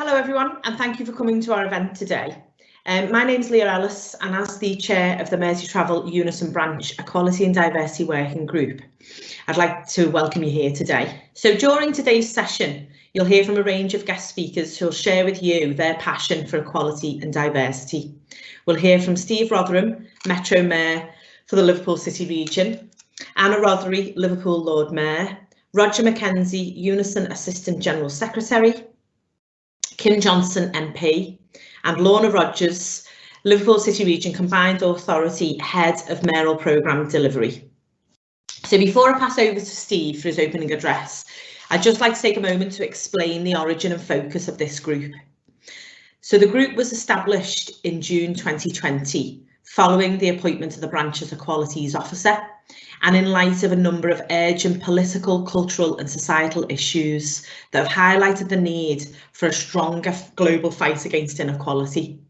Hello everyone, and thank you for coming to our event today. My name's Leah Ellis, and as the chair of the Merseytravel Unison Branch Equality and Diversity Working Group, I'd like to welcome you here today. So during today's session, you'll hear from a range of guest speakers who'll share with you their passion for equality and diversity. We'll hear from Steve Rotheram, Metro Mayor for the Liverpool City region, Anna Rothery, Liverpool Lord Mayor, Roger McKenzie, Unison Assistant General Secretary, Kim Johnson MP, and Lorna Rogers, Liverpool City Region Combined Authority Head of Mayoral Programme Delivery. So before I pass over to Steve for his opening address, I'd just like to take a moment to explain the origin and focus of this group. So the group was established in June 2020, following the appointment of the Branch Equalities Officer, and in light of a number of urgent political, cultural and societal issues that have highlighted the need for a stronger global fight against inequality.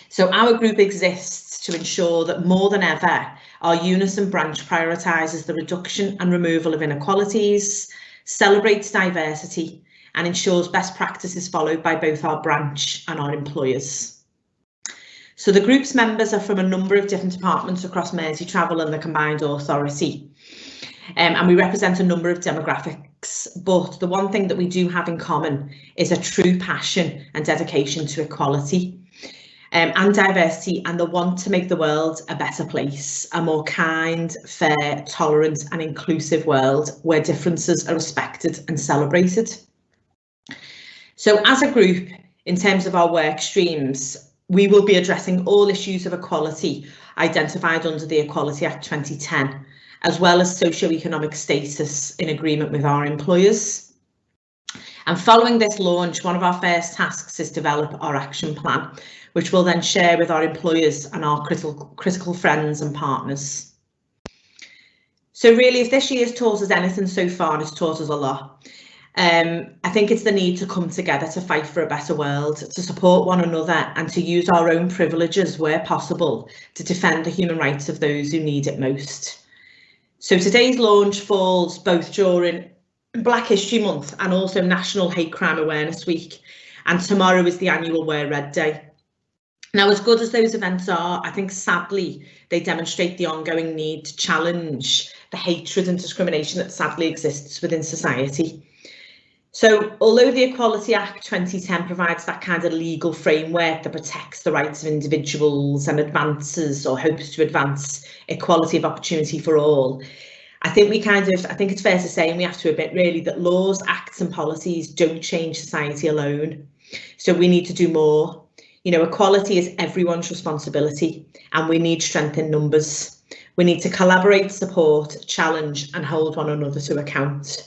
So our group exists to ensure that more than ever, our Unison branch prioritises the reduction and removal of inequalities, celebrates diversity and ensures best practices followed by both our branch and our employers. So the group's members are from a number of different departments across Merseytravel and the Combined Authority, and we represent a number of demographics, but the one thing that we do have in common is a true passion and dedication to equality and diversity, and the want to make the world a better place, a more kind, fair, tolerant and inclusive world where differences are respected and celebrated. So as a group, in terms of our work streams, we will be addressing all issues of equality identified under the Equality Act 2010, as well as socio-economic status in agreement with our employers. And following this launch, one of our first tasks is develop our action plan, which we'll then share with our employers and our critical friends and partners. So really, if this year has taught us anything so far, and it's taught us a lot, I think it's the need to come together to fight for a better world, to support one another and to use our own privileges where possible to defend the human rights of those who need it most. So today's launch falls both during Black History Month and also National Hate Crime Awareness Week, and tomorrow is the annual Wear Red Day. Now, as good as those events are, I think sadly they demonstrate the ongoing need to challenge the hatred and discrimination that sadly exists within society. So although the Equality Act 2010 provides that kind of legal framework that protects the rights of individuals and advances or hopes to advance equality of opportunity for all, I think it's fair to say, and we have to admit really, that laws, acts and policies don't change society alone. So we need to do more. You know, equality is everyone's responsibility and we need strength in numbers. We need to collaborate, support, challenge and hold one another to account.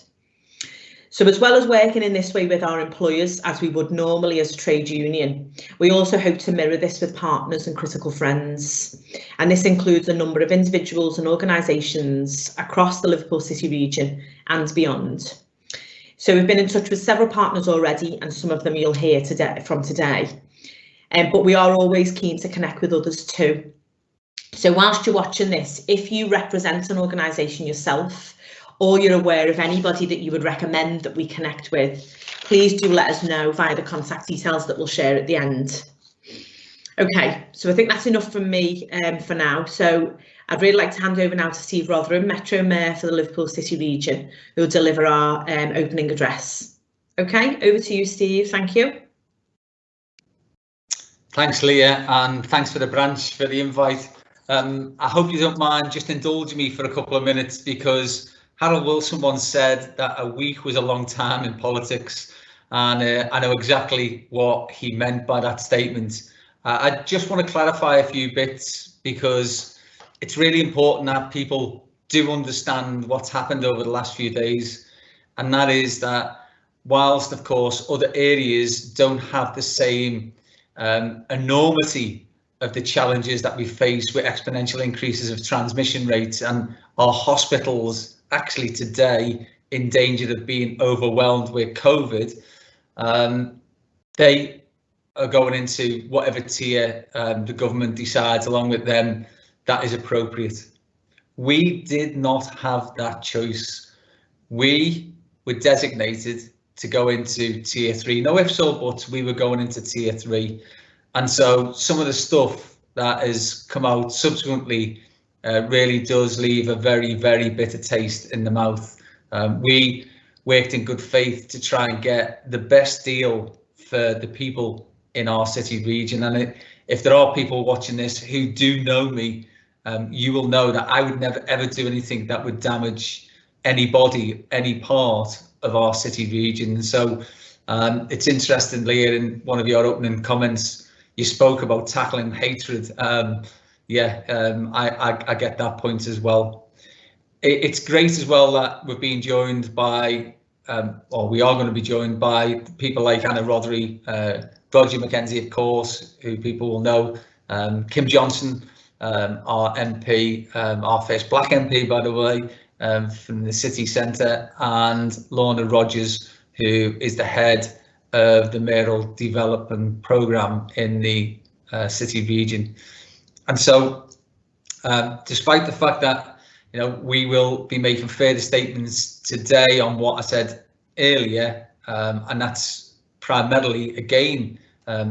So as well as working in this way with our employers, as we would normally as a trade union, we also hope to mirror this with partners and critical friends. And this includes a number of individuals and organisations across the Liverpool City region and beyond. So we've been in touch with several partners already, and some of them you'll hear today. But we are always keen to connect with others too. So whilst you're watching this, if you represent an organisation yourself, or you're aware of anybody that you would recommend that we connect with, please do let us know via the contact details that we'll share at the end. Okay, so I think that's enough from me for now. So I'd really like to hand over now to Steve Rotheram, Metro Mayor for the Liverpool City region, who will deliver our opening address. Okay, over to you, Steve. Thank you. Thanks, Leah, and thanks for the branch for the invite. I hope you don't mind just indulging me for a couple of minutes, because Harold Wilson once said that a week was a long time in politics, and I know exactly what he meant by that statement. I just want to clarify a few bits, because it's really important that people do understand what's happened over the last few days, and that is that whilst, of course, other areas don't have the same enormity of the challenges that we face with exponential increases of transmission rates, and our hospitals actually today in danger of being overwhelmed with COVID, they are going into whatever tier the government decides along with them that is appropriate. We did not have that choice. We were designated to go into tier 3. No ifs or buts, we were going into tier 3. And so some of the stuff that has come out subsequently really does leave a very, very bitter taste in the mouth. We worked in good faith to try and get the best deal for the people in our city region. And if there are people watching this who do know me, you will know that I would never ever do anything that would damage anybody, any part of our city region. So it's interesting, Leah, in one of your opening comments, you spoke about tackling hatred. I get that point as well. It's great as well that we're being joined by, or we are going to be joined by people like Anna Rothery, Roger McKenzie, of course, who people will know, Kim Johnson, our MP, our first black MP, by the way, from the city centre, and Lorna Rogers, who is the head of the Mayoral Development Programme in the city region. And so, despite the fact that we will be making further statements today on what I said earlier, and that's primarily, again,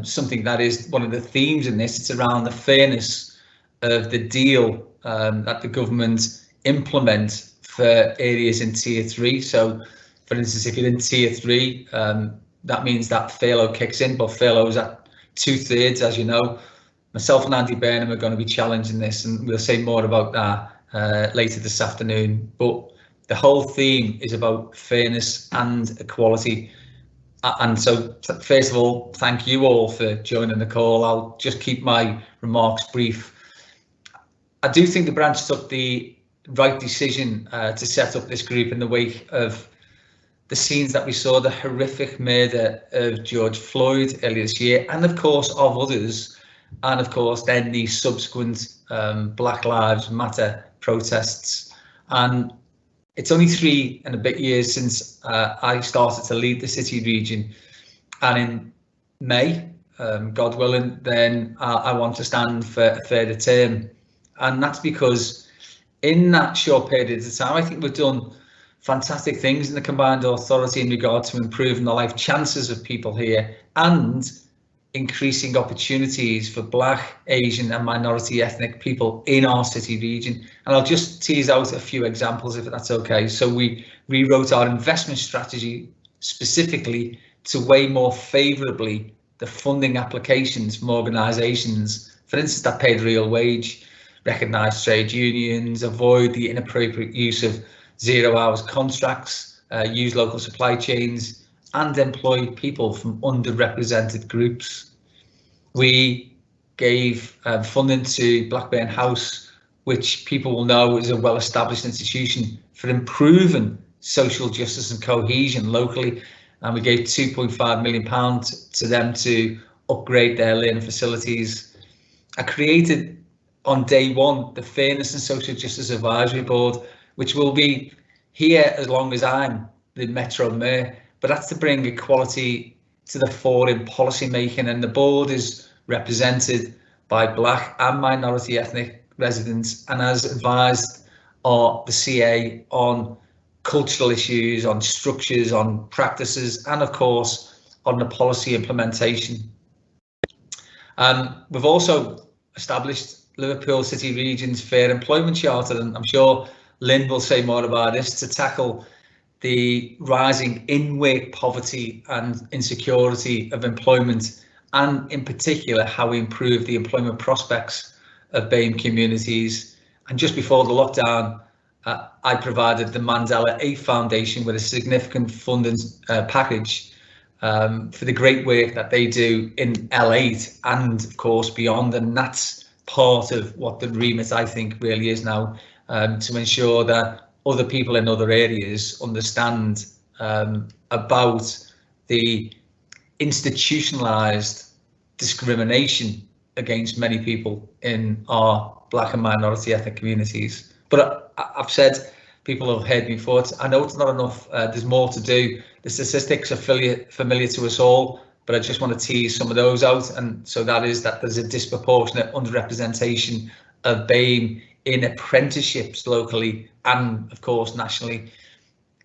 something that is one of the themes in this. It's around the fairness of the deal that the government implement for areas in tier 3. So, for instance, if you're in tier 3, that means that furlough kicks in, but furlough is at 2/3, as you know. Myself and Andy Burnham are going to be challenging this, and we'll say more about that later this afternoon. But the whole theme is about fairness and equality. And so, first of all, thank you all for joining the call. I'll just keep my remarks brief. I do think the branch took the right decision to set up this group in the wake of the scenes that we saw, the horrific murder of George Floyd earlier this year, and of course of others, and of course then the subsequent Black Lives Matter protests. And it's only 3 and a bit years since I started to lead the city region, and in May, God willing, then I want to stand for a further term. And that's because in that short period of time, I think we've done fantastic things in the combined authority in regard to improving the life chances of people here and increasing opportunities for Black, Asian and minority ethnic people in our city region. And I'll just tease out a few examples if that's okay. So we rewrote our investment strategy specifically to weigh more favourably the funding applications from organisations, for instance, that pay the real wage, recognise trade unions, avoid the inappropriate use of 0 hours contracts, use local supply chains, and employ people from underrepresented groups. We gave funding to Blackburn House, which people will know is a well-established institution for improving social justice and cohesion locally, and we gave £2.5 million to them to upgrade their learning facilities. I created on day one the Fairness and Social Justice Advisory Board, which will be here as long as I'm the Metro Mayor, but that's to bring equality to the fore in policy making, and the board is represented by Black and minority ethnic residents and has advised the CA on cultural issues, on structures, on practices, and of course on the policy implementation. We've also established Liverpool City Region's Fair Employment Charter, and I'm sure Lynn will say more about this, to tackle the rising in-work poverty and insecurity of employment, and in particular how we improve the employment prospects of BAME communities. And just before the lockdown, I provided the Mandela 8 Foundation with a significant funding package for the great work that they do in L8 and of course beyond, and that's part of what the remit I think really is now, to ensure that other people in other areas understand about the institutionalized discrimination against many people in our Black and minority ethnic communities. But I've said, people have heard me before, I know it's not enough, there's more to do. The statistics are familiar to us all, but I just want to tease some of those out. And so that is that there's a disproportionate underrepresentation of BAME in apprenticeships locally and of course nationally.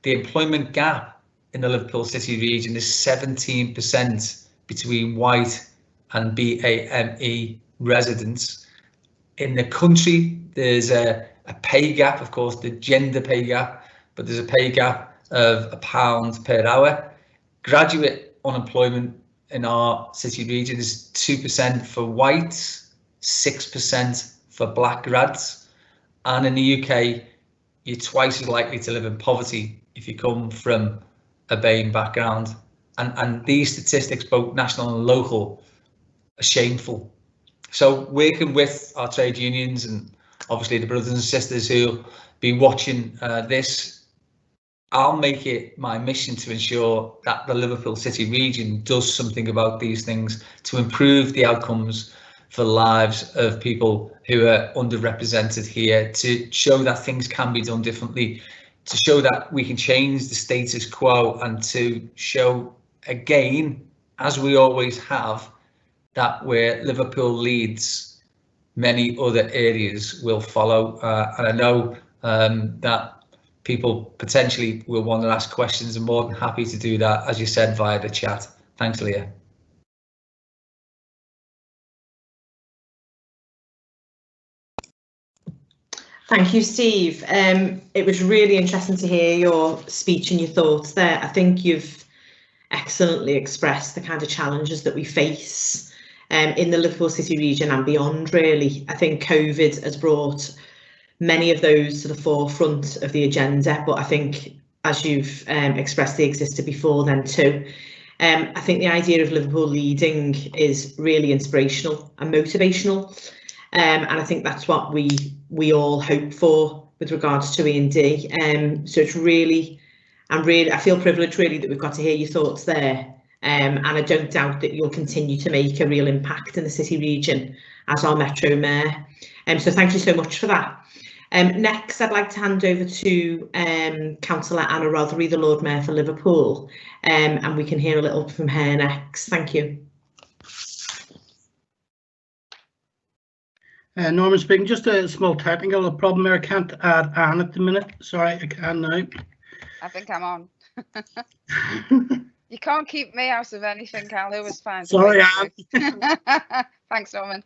The employment gap in the Liverpool City region is 17% between white and BAME residents. In the country, there's a pay gap, of course, the gender pay gap, but there's a pay gap of £1 per hour. Graduate unemployment in our city region is 2% for whites, 6% for black grads, and in the UK, you're twice as likely to live in poverty if you come from a BAME background. And these statistics, both national and local, are shameful. So working with our trade unions and obviously the brothers and sisters who'll be watching this, I'll make it my mission to ensure that the Liverpool City region does something about these things to improve the outcomes for the lives of people who are underrepresented here, to show that things can be done differently, to show that we can change the status quo, and to show again, as we always have, that where Liverpool leads, many other areas will follow. And I know that people potentially will want to ask questions. I'm more than happy to do that, as you said, via the chat. Thanks, Leah. Thank you, Steve. It was really interesting to hear your speech and your thoughts there. I think you've excellently expressed the kind of challenges that we face in the Liverpool City region and beyond, really. I think COVID has brought many of those to the forefront of the agenda, but I think, as you've expressed, they existed before then too. I think the idea of Liverpool leading is really inspirational and motivational, and I think that's what we all hope for with regards to E&D. So it's really, I feel privileged really that we've got to hear your thoughts there, and I don't doubt that you'll continue to make a real impact in the city region as our Metro Mayor. So thank you so much for that. Next, I'd like to hand over to Councillor Anna Rothery, the Lord Mayor for Liverpool, and we can hear a little from her next. Thank you. Norman speaking. Just a small technical problem there. I can't add Anne at the minute. Sorry, I can now. I think I'm on. You can't keep me out of anything, Cal. It was fine. Sorry, Anne. Thanks, Norman.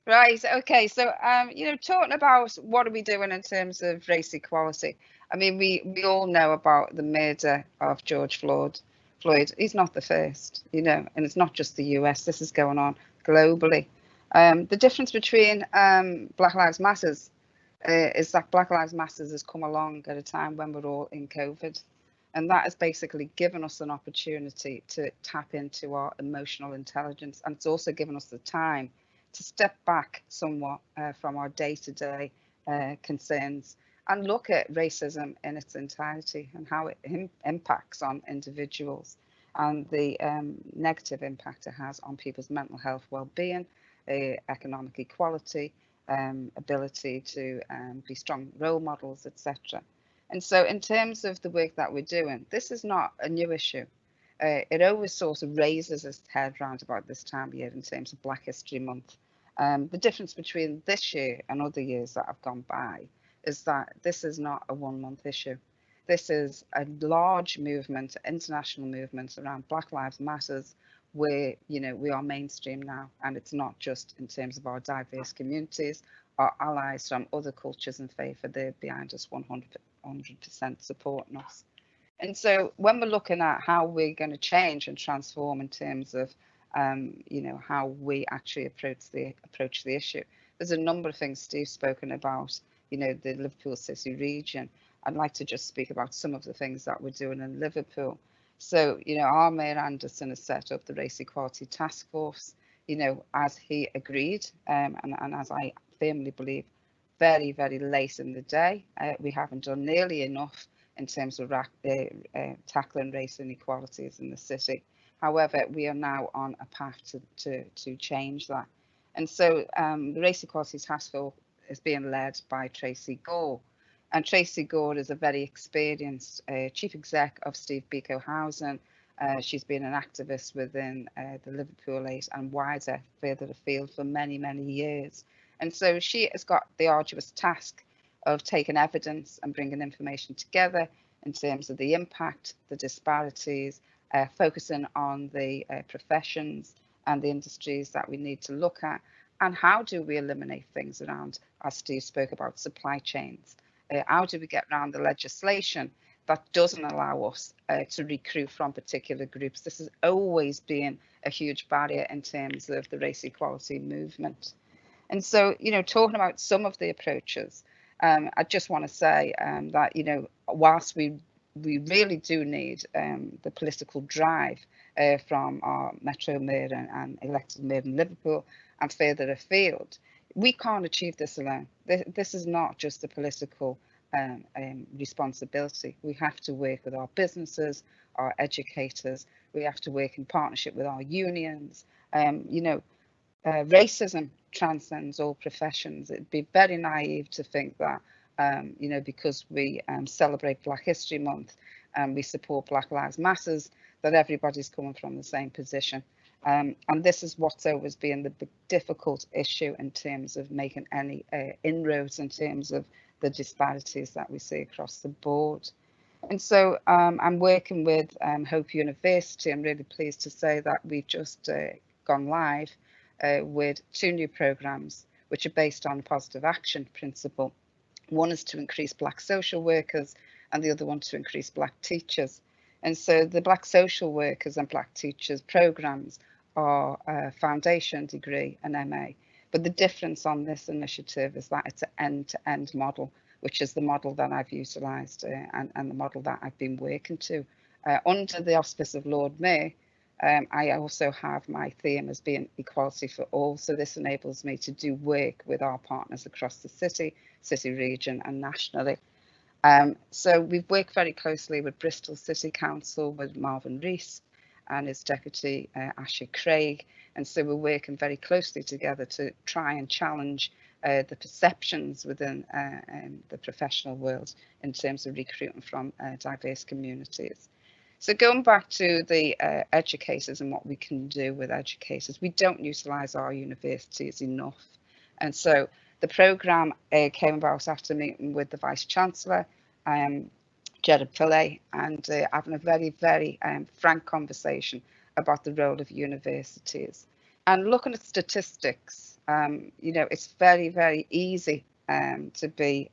Right, okay, so you know, talking about what are we doing in terms of race equality. I mean, we all know about the murder of George Floyd. He's not the first, you know, and it's not just the US. This is going on globally. The difference between Black Lives Matters is that Black Lives Matters has come along at a time when we're all in COVID, and that has basically given us an opportunity to tap into our emotional intelligence, and it's also given us the time to step back somewhat from our day-to-day concerns and look at racism in its entirety and how it impacts on individuals and the negative impact it has on people's mental health, well-being, economic equality, ability to be strong role models, etc. And so in terms of the work that we're doing, this is not a new issue. It always sort of raises its head round about this time of year in terms of Black History Month. The difference between this year and other years that have gone by is that this is not a 1 month issue. This is a large movement, international movement around Black Lives Matters, where, you know, we are mainstream now, and it's not just in terms of our diverse communities. Our allies from other cultures and faith are there behind us, 100% supporting us. And so when we're looking at how we're going to change and transform in terms of you know, how we actually approach the issue, there's a number of things Steve's spoken about, you know, the Liverpool City region. I'd like to just speak about some of the things that we're doing in Liverpool. So, you know, our Mayor Anderson has set up the Race Equality Task Force, you know, as he agreed, and as I firmly believe, very, very late in the day. We haven't done nearly enough in terms of tackling race inequalities in the city. However, we are now on a path to change that. And so the Race Equality Task Force is being led by Tracy Gore. And Tracy Gore is a very experienced chief exec of Steve Biko Housing. She's been an activist within the Liverpool 8 and wider, further afield for many, many years. And so she has got the arduous task of taking evidence and bringing information together in terms of the impact, the disparities, focusing on the professions and the industries that we need to look at, and how do we eliminate things around, as Steve spoke about, supply chains. How do we get around the legislation that doesn't allow us to recruit from particular groups? This has always been a huge barrier in terms of the race equality movement. And so, you know, talking about some of the approaches, I just want to say that, you know, whilst we really do need the political drive from our Metro Mayor and elected Mayor in Liverpool and further afield, we can't achieve this alone. This is not just a political responsibility. We have to work with our businesses, our educators. We have to work in partnership with our unions. You know, racism transcends all professions. It'd be very naive to think that, you know, because we celebrate Black History Month and we support Black Lives Matters, that everybody's coming from the same position. And this is what's always been the big difficult issue in terms of making any inroads in terms of the disparities that we see across the board. And so I'm working with Hope University. I'm really pleased to say that we've just gone live with 2 new programs which are based on positive action principle. One is to increase Black social workers and the other one to increase Black teachers. And so the Black social workers and Black teachers programs are a foundation degree, an MA. But the difference on this initiative is that it's an end-to-end model, which is the model that I've utilised and the model that I've been working to. Under the auspice of Lord Mayor, I also have my theme as being equality for all. So this enables me to do work with our partners across the city region and nationally. So we've worked very closely with Bristol City Council, with Marvin Rees and his deputy Asher Craig. And so we're working very closely together to try and challenge the perceptions within the professional world in terms of recruiting from diverse communities. So going back to the educators and what we can do with educators, we don't utilise our universities enough. And so the programme came about after meeting with the Vice-Chancellor, Gerard Pillay, and having a very, very frank conversation about the role of universities. And looking at statistics, you know, it's very, very easy to be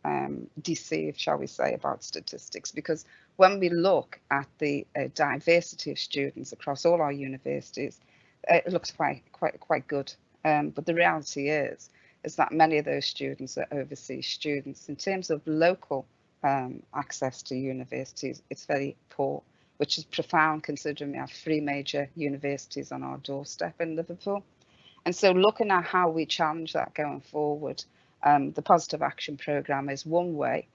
deceived, shall we say, about statistics, because when we look at the diversity of students across all our universities, it looks quite good. But the reality is that many of those students are overseas students. In terms of local access to universities, it's very poor, which is profound considering we have 3 major universities on our doorstep in Liverpool. And so looking at how we challenge that going forward, the positive action programme is one way.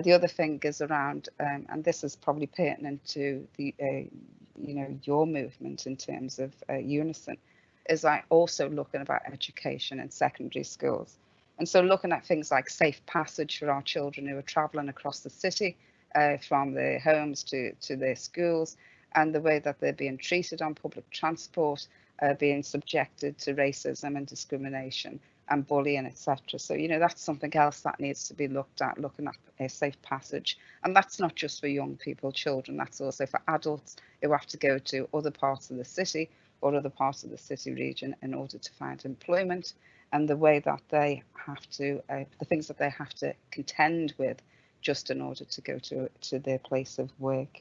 The other thing is around, and this is probably pertinent to the, you know, your movement in terms of Unison, is like also looking about education in secondary schools. And so looking at things like safe passage for our children who are travelling across the city from their homes to their schools, and the way that they're being treated on public transport, being subjected to racism and discrimination and bullying, etc. So, you know, that's something else that needs to be looked at, looking at a safe passage. And that's not just for young people, children, that's also for adults who have to go to other parts of the city or other parts of the city region in order to find employment, and the way that they have to, the things that they have to contend with just in order to go to their place of work.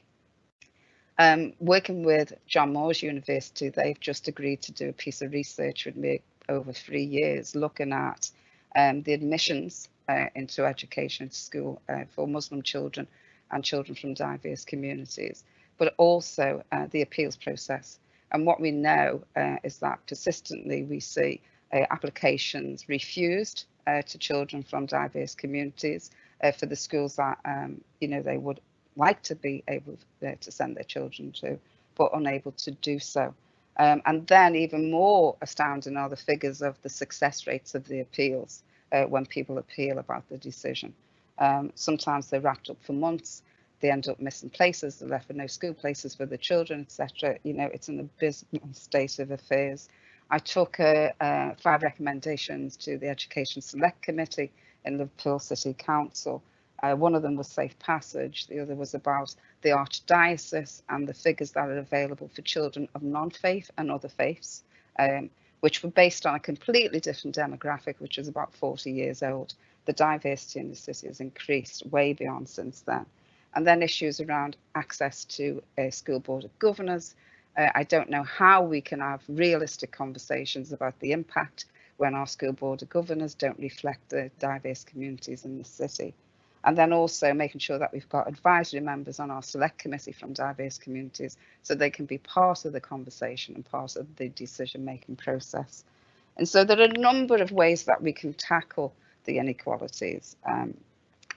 Working with John Moores University, they've just agreed to do a piece of research with me over 3 years, looking at the admissions into education school for Muslim children and children from diverse communities, but also the appeals process. And what we know is that persistently we see applications refused to children from diverse communities for the schools that you know, they would like to be able to send their children to, but unable to do so. And then even more astounding are the figures of the success rates of the appeals when people appeal about the decision. Sometimes they're wrapped up for months, they end up missing places, they're left with no school places for the children, etc. You know, it's an abysmal state of affairs. I took 5 recommendations to the Education Select Committee in Liverpool City Council, One of them was safe passage, the other was about the archdiocese and the figures that are available for children of non-faith and other faiths, which were based on a completely different demographic, which was about 40 years old. The diversity in the city has increased way beyond since then. And then issues around access to a school board of governors. I don't know how we can have realistic conversations about the impact when our school board of governors don't reflect the diverse communities in the city. And then also making sure that we've got advisory members on our select committee from diverse communities so they can be part of the conversation and part of the decision-making process. And so there are a number of ways that we can tackle the inequalities,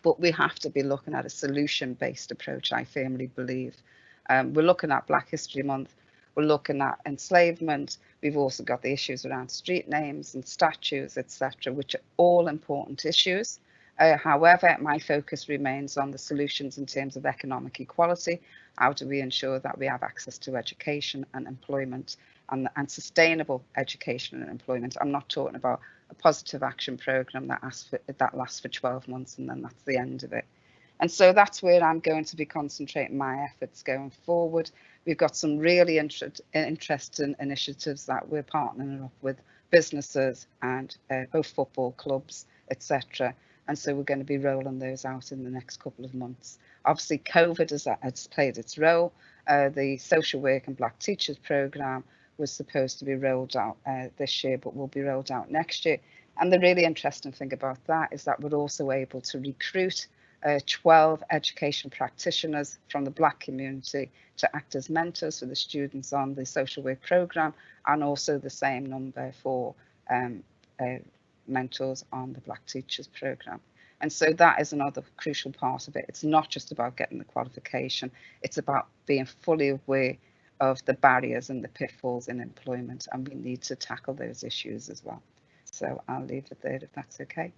but we have to be looking at a solution-based approach, I firmly believe. We're looking at Black History Month, we're looking at enslavement, we've also got the issues around street names and statues, etc., which are all important issues. However, my focus remains on the solutions in terms of economic equality. How do we ensure that we have access to education and employment and sustainable education and employment? I'm not talking about a positive action programme that lasts for 12 months and then that's the end of it. And so that's where I'm going to be concentrating my efforts going forward. We've got some really interesting initiatives that we're partnering up with businesses and both football clubs, etc. And so we're going to be rolling those out in the next couple of months. Obviously, COVID has played its role. The social work and Black teachers programme was supposed to be rolled out this year, but will be rolled out next year. And the really interesting thing about that is that we're also able to recruit 12 education practitioners from the Black community to act as mentors for the students on the social work programme, and also the same number for mentors on the Black teachers programme. And so that is another crucial part of it. It's not just about getting the qualification, it's about being fully aware of the barriers and the pitfalls in employment, and we need to tackle those issues as well. So I'll leave it there if that's okay.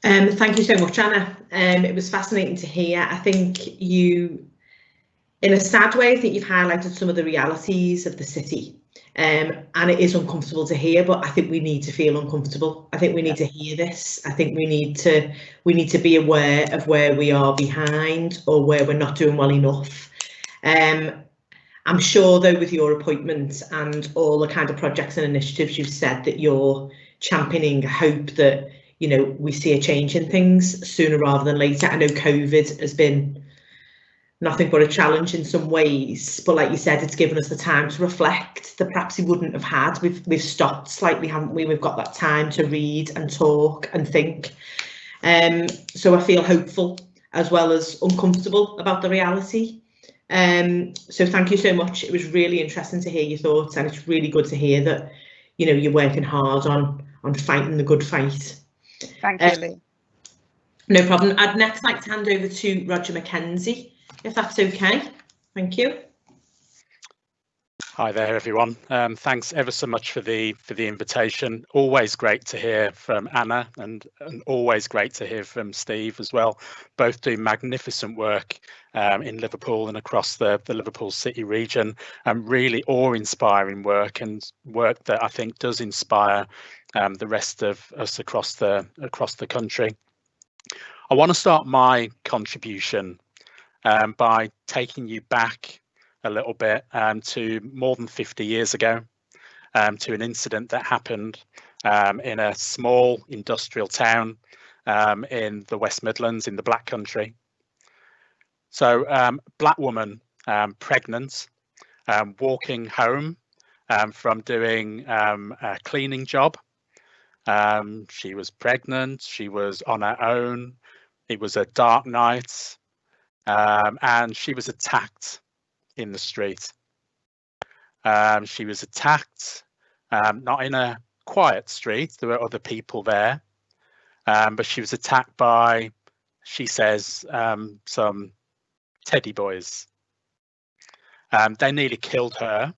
Thank you so much, Anna. It was fascinating to hear. I think you, in a sad way, I think you've highlighted some of the realities of the city, and it is uncomfortable to hear, but I think we need to feel uncomfortable. I think we need to hear this. I think we need to be aware of where we are behind or where we're not doing well enough. I'm sure, though, with your appointment and all the kind of projects and initiatives you've said that you're championing, hope that, you know, we see a change in things sooner rather than later. I know COVID has been nothing but a challenge in some ways, but like you said, it's given us the time to reflect that perhaps we wouldn't have had. We've stopped slightly, haven't we? We've got that time to read and talk and think. So I feel hopeful as well as uncomfortable about the reality. So thank you so much. It was really interesting to hear your thoughts, and it's really good to hear that, you know, you're working hard on fighting the good fight. Thank you, Lee. No problem. I'd next like to hand over to Roger McKenzie, if that's okay. Thank you. Hi there, everyone. Thanks ever so much for the invitation. Always great to hear from Anna, and always great to hear from Steve as well. Both do magnificent work in Liverpool and across the Liverpool City region, and really awe-inspiring work, and work that I think does inspire the rest of us across the country. I want to start my contribution by taking you back a little bit to more than 50 years ago, to an incident that happened in a small industrial town in the West Midlands in the Black Country. So Black woman, pregnant, walking home from doing a cleaning job. She was pregnant, she was on her own, it was a dark night, and she was attacked in the street. She was attacked, not in a quiet street, there were other people there, but she was attacked by, she says, some teddy boys. They nearly killed her,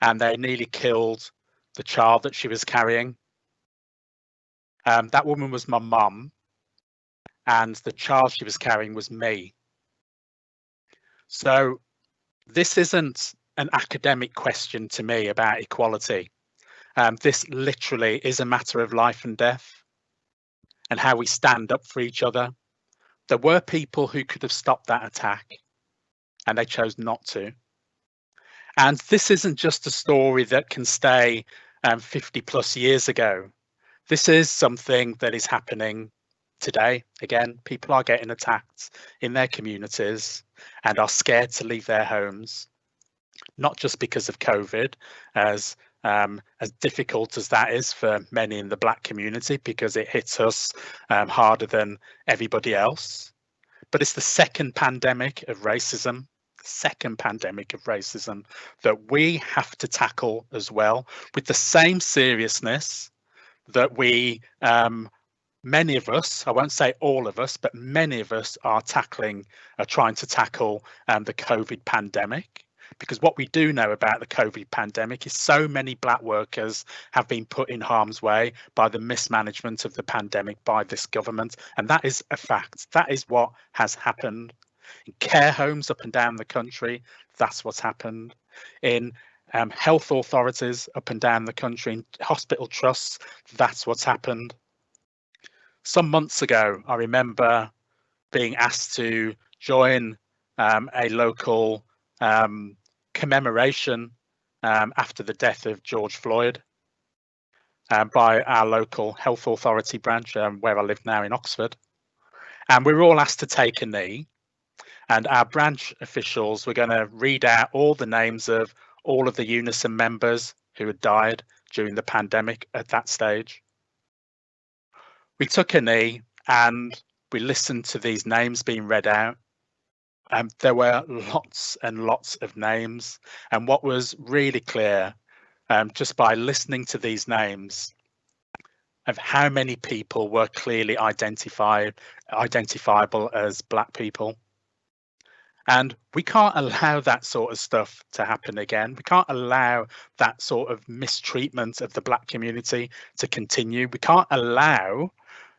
and they nearly killed the child that she was carrying. That woman was my mum, and the child she was carrying was me. So this isn't an academic question to me about equality. This literally is a matter of life and death and how we stand up for each other. There were people who could have stopped that attack and they chose not to. And this isn't just a story that can stay 50 plus years ago. This is something that is happening today. Again, people are getting attacked in their communities and are scared to leave their homes, not just because of COVID, as difficult as that is for many in the Black community, because it hits us harder than everybody else. But it's the second pandemic of racism, that we have to tackle as well, with the same seriousness that we, many of us, I won't say all of us, but many of us are trying to tackle the COVID pandemic. Because what we do know about the COVID pandemic is so many Black workers have been put in harm's way by the mismanagement of the pandemic by this government. And that is a fact. That is what has happened. In care homes up and down the country, that's what's happened. In health authorities up and down the country, in hospital trusts, that's what's happened. Some months ago, I remember being asked to join a local commemoration after the death of George Floyd by our local health authority branch, where I live now in Oxford. And we were all asked to take a knee, and our branch officials were going to read out all the names of all of the Unison members who had died during the pandemic at that stage. We took a knee and we listened to these names being read out. There were lots and lots of names, and what was really clear just by listening to these names of how many people were clearly identifiable as Black people. And we can't allow that sort of stuff to happen again. We can't allow that sort of mistreatment of the Black community to continue. We can't allow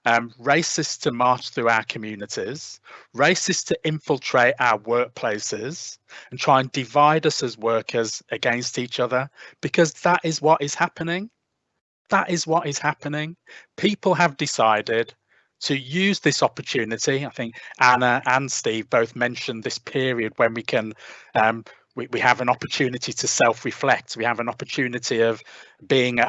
racists to march through our communities, racists to infiltrate our workplaces and try and divide us as workers against each other, because that is what is happening. That is what is happening. People have decided to use this opportunity. I think Anna and Steve both mentioned this period when we can we have an opportunity to self-reflect. We have an opportunity of being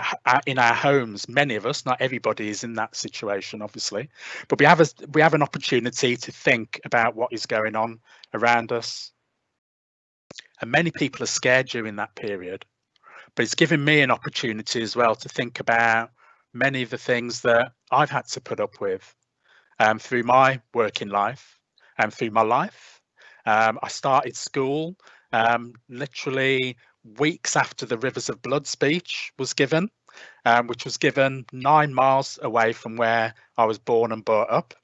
in our homes. Many of us, not everybody is in that situation, obviously, but we have an opportunity to think about what is going on around us. And many people are scared during that period, but it's given me an opportunity as well to think about many of the things that I've had to put up with through my working life and through my life. I started school literally weeks after the Rivers of Blood speech was given, which was given 9 miles away from where I was born and brought up.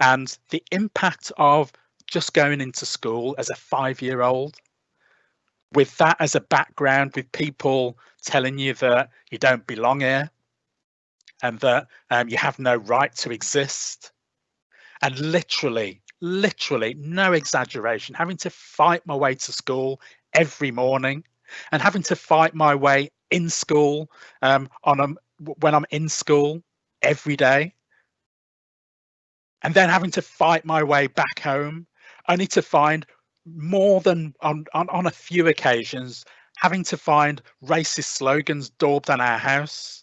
And the impact of just going into school as a 5-year-old, with that as a background, with people telling you that you don't belong here and that you have no right to exist, and literally, no exaggeration, having to fight my way to school every morning and having to fight my way in school when I'm in school every day, and then having to fight my way back home, only to find more than on a few occasions having to find racist slogans daubed on our house,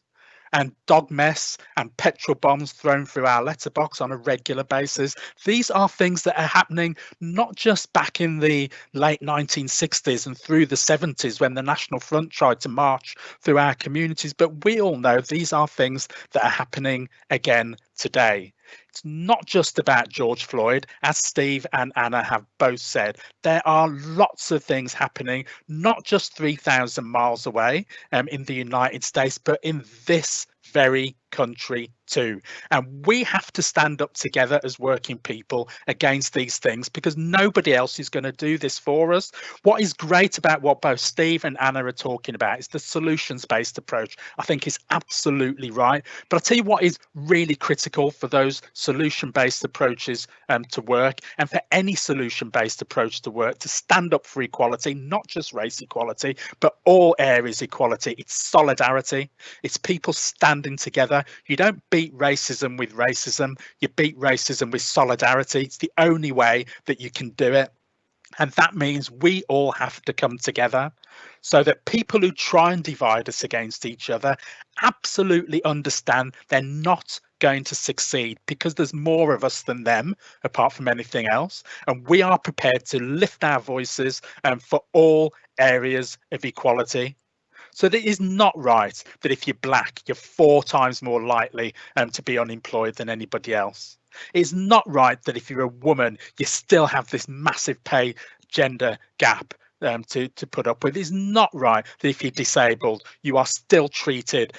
and dog mess and petrol bombs thrown through our letterbox on a regular basis. These are things that are happening not just back in the late 1960s and through the 70s when the National Front tried to march through our communities, but we all know these are things that are happening again today. It's not just about George Floyd, as Steve and Anna have both said. There are lots of things happening, not just 3,000 miles away in the United States, but in this very country too. And we have to stand up together as working people against these things, because nobody else is going to do this for us. What is great about what both Steve and Anna are talking about is the solutions-based approach. I think is absolutely right. But I'll tell you what is really critical for those solution-based approaches to work, and for any solution-based approach to work, to stand up for equality, not just race equality, but all areas equality. It's solidarity. It's people standing together. You don't beat racism with racism. You beat racism with solidarity. It's the only way that you can do it. And that means we all have to come together, so that people who try and divide us against each other absolutely understand they're not going to succeed, because there's more of us than them, apart from anything else. And we are prepared to lift our voices for all areas of equality. So it is not right that if you're black, you're 4 times more likely to be unemployed than anybody else. It's not right that if you're a woman, you still have this massive pay gender gap to put up with. It's not right that if you're disabled, you are still treated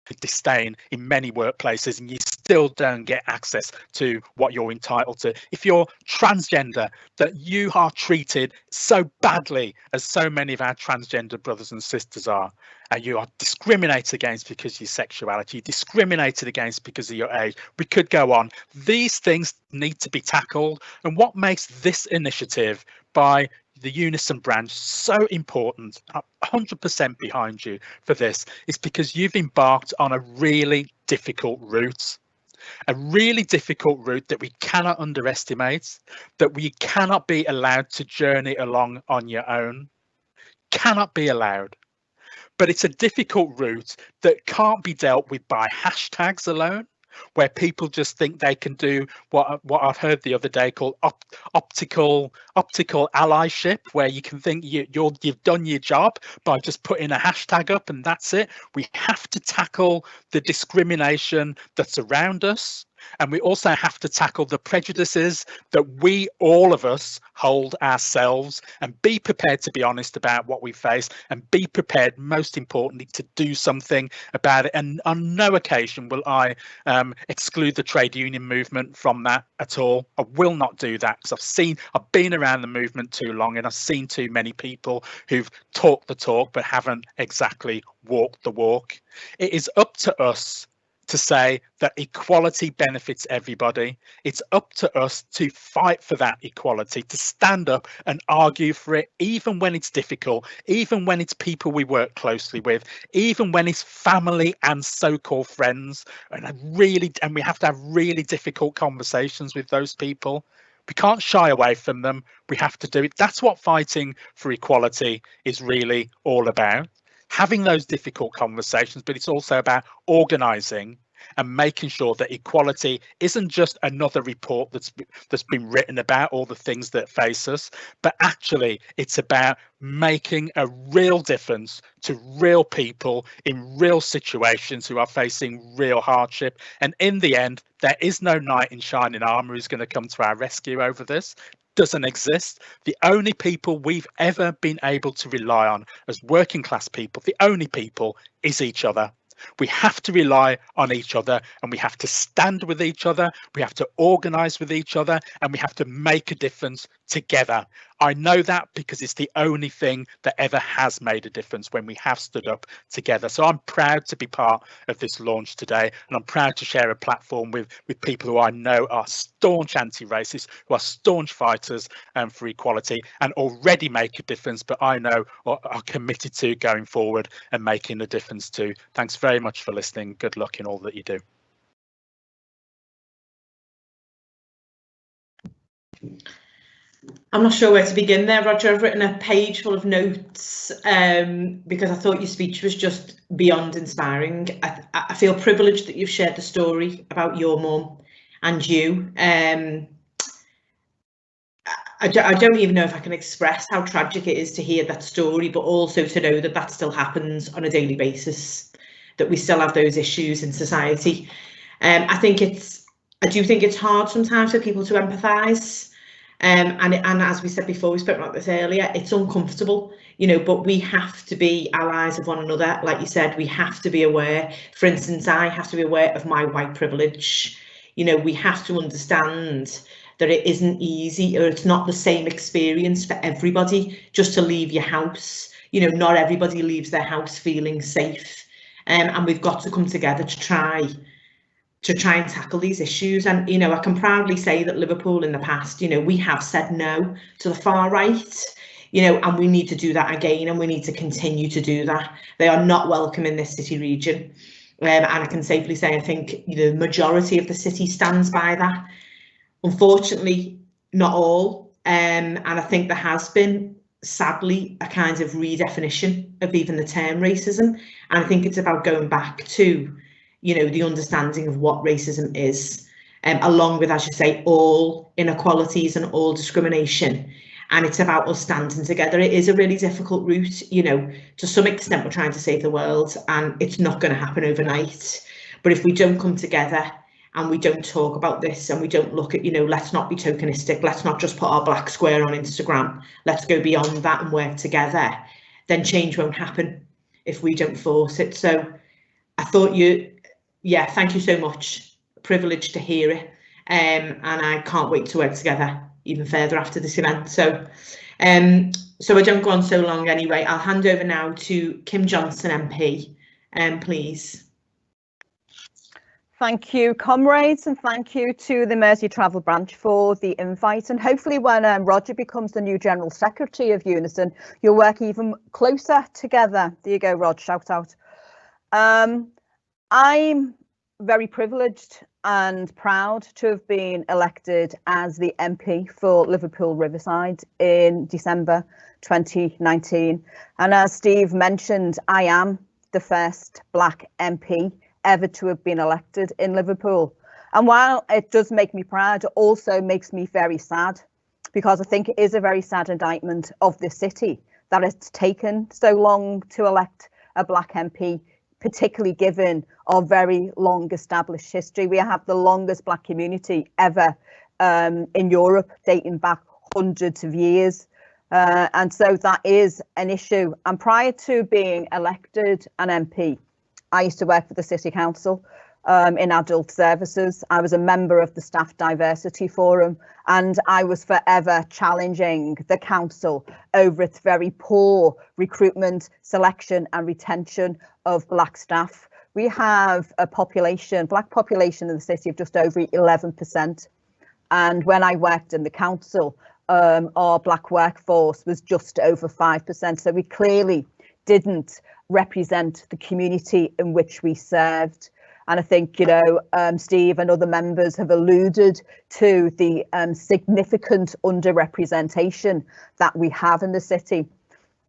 with disdain in many workplaces and you still don't get access to what you're entitled to. If you're transgender, that you are treated so badly as so many of our transgender brothers and sisters are, and you are discriminated against because of your sexuality, discriminated against because of your age. We could go on. These things need to be tackled. And what makes this initiative by the Unison branch so important, 100% behind you for this, is because you've embarked on a really difficult route. A really difficult route that we cannot underestimate, that we cannot be allowed to journey along on your own. Cannot be allowed. But it's a difficult route that can't be dealt with by hashtags alone, where people just think they can do what I've heard the other day called optical allyship, where you can think you've done your job by just putting a hashtag up and that's it. We have to tackle the discrimination that's around us. And we also have to tackle the prejudices that we, all of us, hold ourselves, and be prepared to be honest about what we face, and be prepared, most importantly, to do something about it. And on no occasion will I exclude the trade union movement from that at all. I will not do that, because I've been around the movement too long, and I've seen too many people who've talked the talk but haven't exactly walked the walk. It is up to us to say that equality benefits everybody. It's up to us to fight for that equality, to stand up and argue for it, even when it's difficult, even when it's people we work closely with, even when it's family and so-called friends. And we have to have really difficult conversations with those people. We can't shy away from them. We have to do it. That's what fighting for equality is really all about. Having those difficult conversations, but it's also about organising and making sure that equality isn't just another report that's been written about all the things that face us, but actually it's about making a real difference to real people in real situations who are facing real hardship. And in the end, there is no knight in shining armour who's going to come to our rescue over this. Doesn't exist. The only people we've ever been able to rely on as working class people, the only people, is each other. We have to rely on each other, and we have to stand with each other. We have to organise with each other, and we have to make a difference together. I know that because it's the only thing that ever has made a difference, when we have stood up together. So I'm proud to be part of this launch today, and I'm proud to share a platform with people who I know are staunch anti-racist, who are staunch fighters for equality, and already make a difference, but I know are committed to going forward and making a difference too. Thanks very much for listening. Good luck in all that you do. I'm not sure where to begin there, Roger. I've written a page full of notes because I thought your speech was just beyond inspiring. I feel privileged that you've shared the story about your mum and you. I don't even know if I can express how tragic it is to hear that story, but also to know that that still happens on a daily basis, that we still have those issues in society. I do think it's hard sometimes for people to empathise. And as we said before, we spoke about this earlier, it's uncomfortable, you know, but we have to be allies of one another. Like you said, we have to be aware. For instance, I have to be aware of my white privilege. You know, we have to understand that it isn't easy, or it's not the same experience for everybody just to leave your house. You know, not everybody leaves their house feeling safe. And we've got to come together to try and tackle these issues. And, you know, I can proudly say that Liverpool in the past, you know, we have said no to the far right, you know, and we need to do that again, and we need to continue to do that. They are not welcome in this city region. And I can safely say, I think the majority of the city stands by that. Unfortunately, not all. And I think there has been, sadly, a kind of redefinition of even the term racism. And I think it's about going back to, you know, the understanding of what racism is, along with, as you say, all inequalities and all discrimination. And it's about us standing together. It is a really difficult route, you know, to some extent we're trying to save the world, and it's not going to happen overnight. But if we don't come together and we don't talk about this, and we don't look at, you know, let's not be tokenistic, let's not just put our black square on Instagram, let's go beyond that and work together, then change won't happen if we don't force it. So I thought yeah, thank you so much. Privileged to hear it. And I can't wait to work together even further after this event. So I don't go on so long anyway. I'll hand over now to Kim Johnson MP, please. Thank you, comrades, and thank you to the Merseytravel branch for the invite. And hopefully when Roger becomes the new General Secretary of Unison, you'll work even closer together. There you go, Rog, shout out. I'm very privileged and proud to have been elected as the MP for Liverpool Riverside in December 2019. And as Steve mentioned, I am the first Black MP ever to have been elected in Liverpool. And while it does make me proud, it also makes me very sad, because I think it is a very sad indictment of this city that it's taken so long to elect a Black MP, particularly given our very long established history. We have the longest Black community ever in Europe, dating back hundreds of years. And so that is an issue. And prior to being elected an MP, I used to work for the City Council in adult services. I was a member of the Staff Diversity Forum, and I was forever challenging the council over its very poor recruitment, selection and retention of Black staff. We have a Black population in the city of just over 11%. And when I worked in the council, our Black workforce was just over 5%. So we clearly didn't represent the community in which we served. And I think, you know, Steve and other members have alluded to the significant underrepresentation that we have in the city.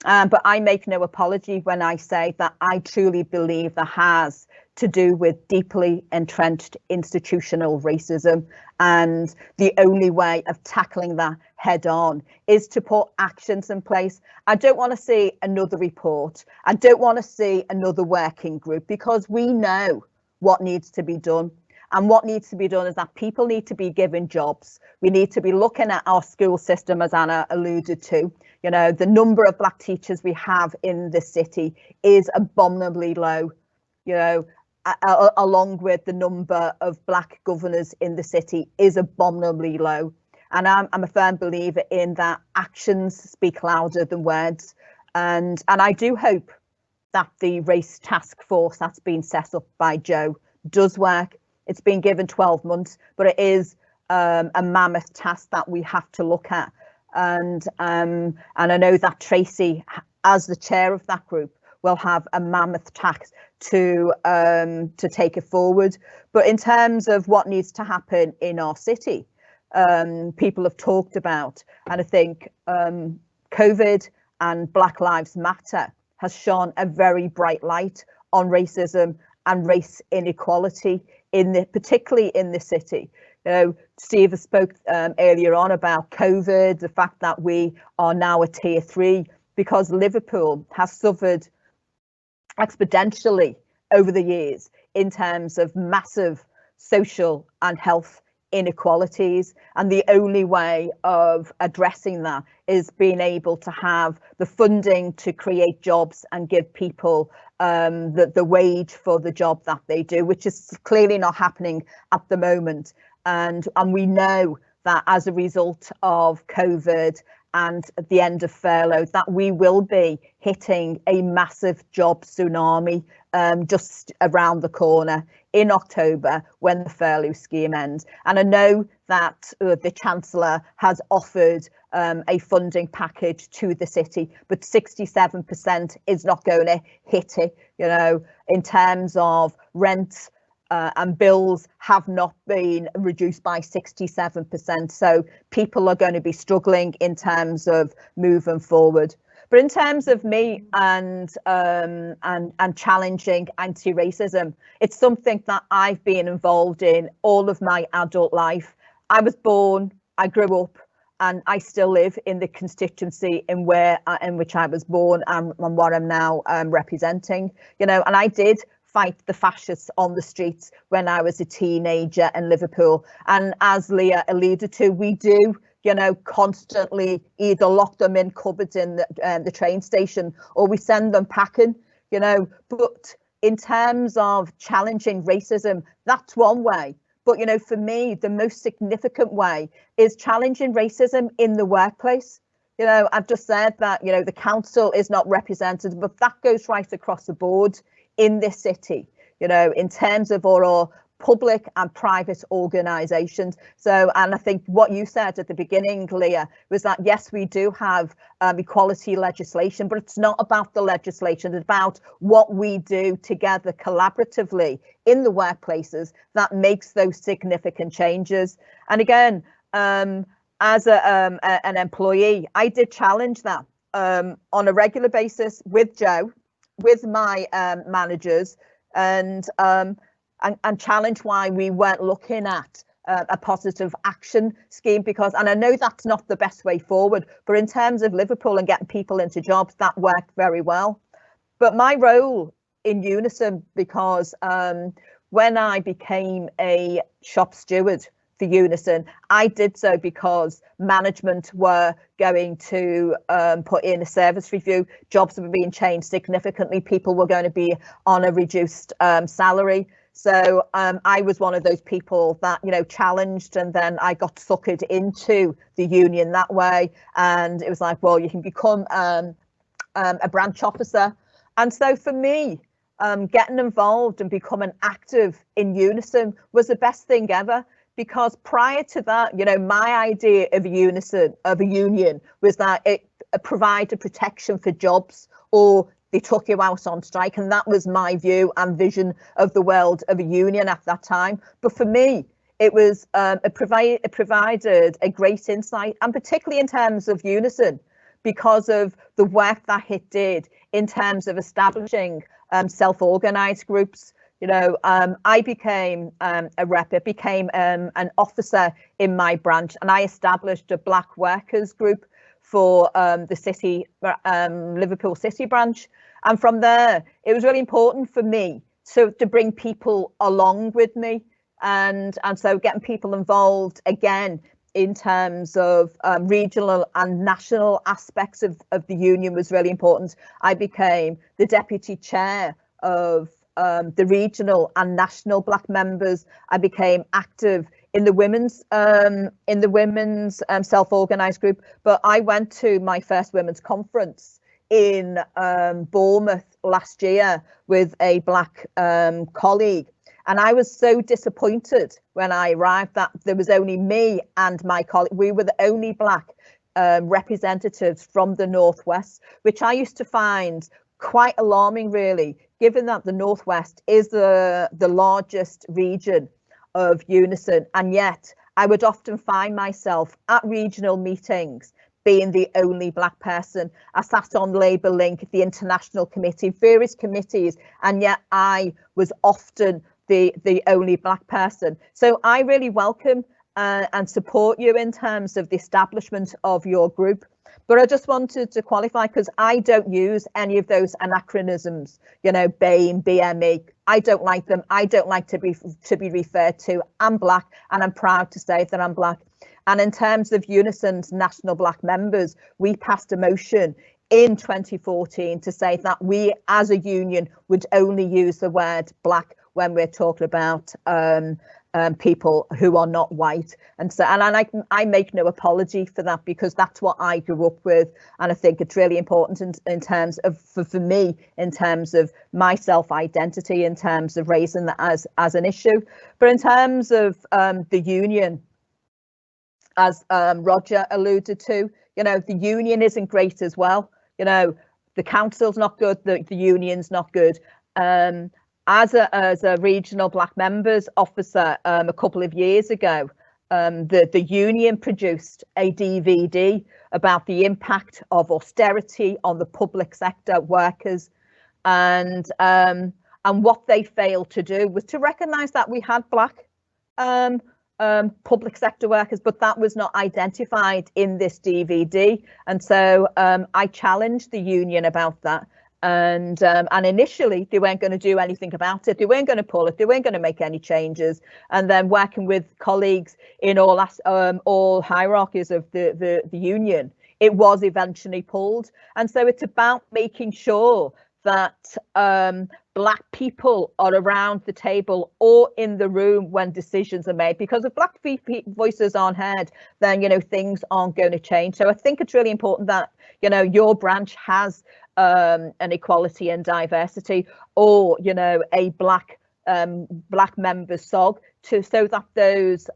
But I make no apology when I say that I truly believe that has to do with deeply entrenched institutional racism. And the only way of tackling that head on is to put actions in place. I don't want to see another report. I don't want to see another working group, because we know what needs to be done. And what needs to be done is that people need to be given jobs. We need to be looking at our school system, as Anna alluded to. You know, the number of Black teachers we have in the city is abominably low, you know, along with the number of Black governors in the city is abominably low. And I'm a firm believer in that actions speak louder than words. And I do hope that the race task force that's been set up by Joe does work. It's been given 12 months, but it is a mammoth task that we have to look at. And I know that Tracy, as the chair of that group, will have a mammoth task to take it forward. But in terms of what needs to happen in our city, people have talked about, and I think COVID and Black Lives Matter has shone a very bright light on racism and race inequality particularly in the city. You know, Steve spoke earlier on about COVID, the fact that we are now a tier 3 because Liverpool has suffered exponentially over the years in terms of massive social and health inequalities, and the only way of addressing that is being able to have the funding to create jobs and give people the wage for the job that they do, which is clearly not happening at the moment. And we know that as a result of COVID and at the end of furlough, that we will be hitting a massive job tsunami just around the corner in October when the furlough scheme ends. And I know that the Chancellor has offered a funding package to the city, but 67% is not going to hit it. You know, in terms of rent and bills have not been reduced by 67%. So people are going to be struggling in terms of moving forward. But in terms of me and challenging anti-racism, it's something that I've been involved in all of my adult life. I was born, I grew up, and I still live in the constituency in which I was born and what I'm now representing. You know, and I did fight the fascists on the streets when I was a teenager in Liverpool. And as Leah alluded to, we do, you know, constantly either lock them in cupboards in the train station, or we send them packing, you know. But in terms of challenging racism, that's one way. But, you know, for me, the most significant way is challenging racism in the workplace. You know, I've just said that, you know, the council is not represented, but that goes right across the board in this city, you know, in terms of our public and private organisations. So, and I think what you said at the beginning, Leah, was that yes, we do have equality legislation, but it's not about the legislation, it's about what we do together collaboratively in the workplaces that makes those significant changes. And again, as an employee, I did challenge that on a regular basis with Joe, with my managers, and challenge why we weren't looking at a positive action scheme, because, and I know that's not the best way forward, but in terms of Liverpool and getting people into jobs, that worked very well. But my role in Unison, because when I became a shop steward for Unison, I did so because management were going to put in a service review, jobs were being changed significantly, people were going to be on a reduced salary. So I was one of those people that, you know, challenged, and then I got suckered into the union that way. And it was like, well, you can become a branch officer. And so for me, getting involved and becoming active in Unison was the best thing ever. Because prior to that, you know, my idea of a union was that it provided protection for jobs, or they took you out on strike. And that was my view and vision of the world of a union at that time. But for me, it was it provided a great insight, and particularly in terms of Unison, because of the work that it did in terms of establishing self-organised groups. You know, I became a rep, I became an officer in my branch, and I established a Black workers group for the city, Liverpool City branch. And from there, it was really important for me to bring people along with me. And so getting people involved again in terms of regional and national aspects of the union was really important. I became the deputy chair of the regional and national Black members. I became active in the women's self-organised group. But I went to my first women's conference in Bournemouth last year with a Black colleague, and I was so disappointed when I arrived that there was only me and my colleague. We were the only Black representatives from the Northwest, which I used to find quite alarming, really, given that the Northwest is the largest region of Unison. And yet I would often find myself at regional meetings being the only Black person. I sat on Labour Link, the International Committee, various committees, and yet I was often the only Black person. So I really welcome and support you in terms of the establishment of your group. But I just wanted to qualify, because I don't use any of those anachronisms, you know, BAME, BME. I don't like them. I don't like to be referred to. I'm Black, and I'm proud to say that I'm Black. And in terms of Unison's national Black members, we passed a motion in 2014 to say that we as a union would only use the word Black when we're talking about people who are not white. And so, and I make no apology for that, because that's what I grew up with, and I think it's really important in terms of for me, in terms of my self-identity, in terms of raising that as an issue. But in terms of the union, as Roger alluded to, you know, the union isn't great as well. You know, the council's not good, the union's not good. As a regional Black members officer a couple of years ago, the union produced a DVD about the impact of austerity on the public sector workers, and what they failed to do was to recognise that we had Black public sector workers, but that was not identified in this DVD. And so I challenged the union about that. And initially they weren't going to do anything about it. They weren't going to pull it. They weren't going to make any changes. And then working with colleagues in all hierarchies of the union, it was eventually pulled. And so it's about making sure that Black people are around the table or in the room when decisions are made, because if Black voices aren't heard, then, you know, things aren't going to change. So I think it's really important that, you know, your branch has an equality and diversity, or, you know, a Black members SOG, so that those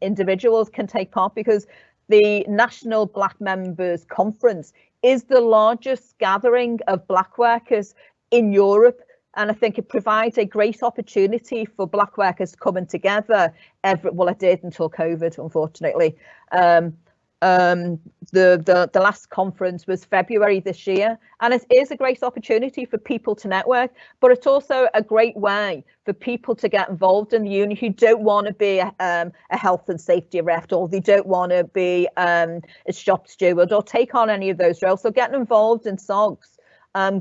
individuals can take part, because the National Black Members Conference is the largest gathering of Black workers in Europe. And I think it provides a great opportunity for Black workers coming together. Well, it did until COVID, unfortunately. The last conference was February this year, and it is a great opportunity for people to network, but it's also a great way for people to get involved in the union who don't want to be a health and safety rep, or they don't want to be a shop steward or take on any of those roles. So getting involved in SOGs